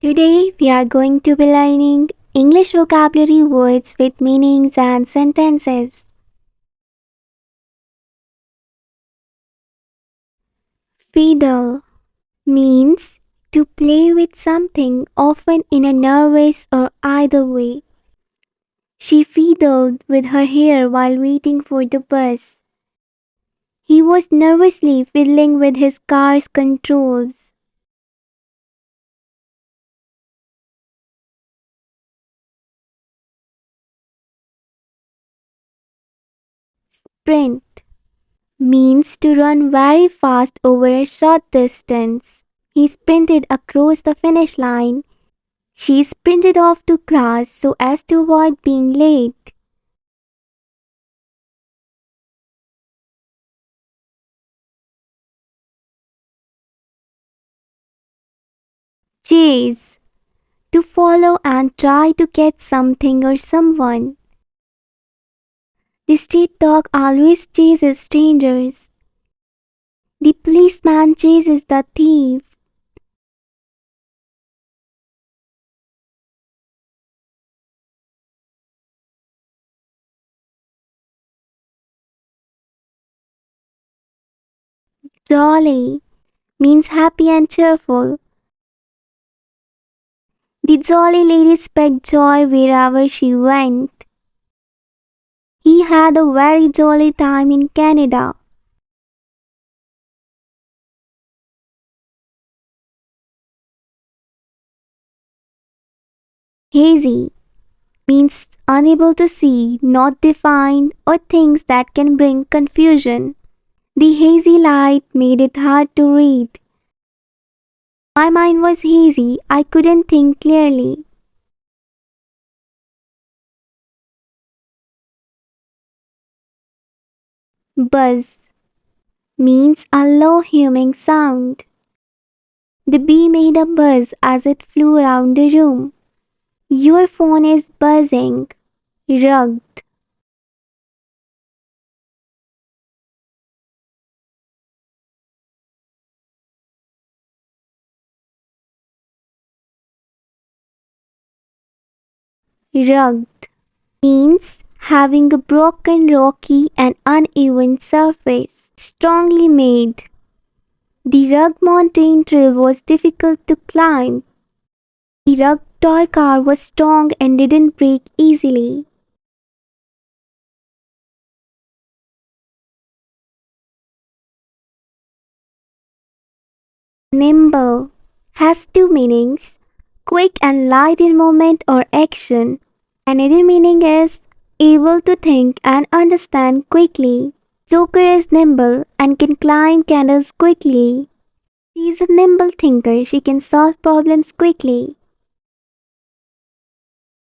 Today we are going to be learning English vocabulary words with meanings and sentences. Fedal means to play with something, often in a nervous or either way. She fiddled with her hair while waiting for the bus. He was nervously fiddling with his car's controls. Sprint means to run very fast over a short distance. He sprinted across the finish line. She sprinted off to class so as to avoid being late. Chase, to follow and try to catch something or someone. The street dog always chases strangers. The policeman chases the thief. Jolly means happy and cheerful. The jolly lady spread joy wherever she went. He had a very jolly time in Canada. Hazy means unable to see, not defined, or things that can bring confusion. The hazy light made it hard to read. My mind was hazy, I couldn't think clearly. Buzz means a low humming sound. The bee made a buzz as it flew around the room. Your phone is buzzing. Rugged. Rugged means having a broken, rocky, and uneven surface. Strongly made. The rugged mountain trail was difficult to climb. The rugged toy car was strong and didn't break easily. Nimble has two meanings, quick and light in movement or action. Another meaning is able to think and understand quickly. Joker is nimble and can climb candles quickly. She is a nimble thinker, she can solve problems quickly.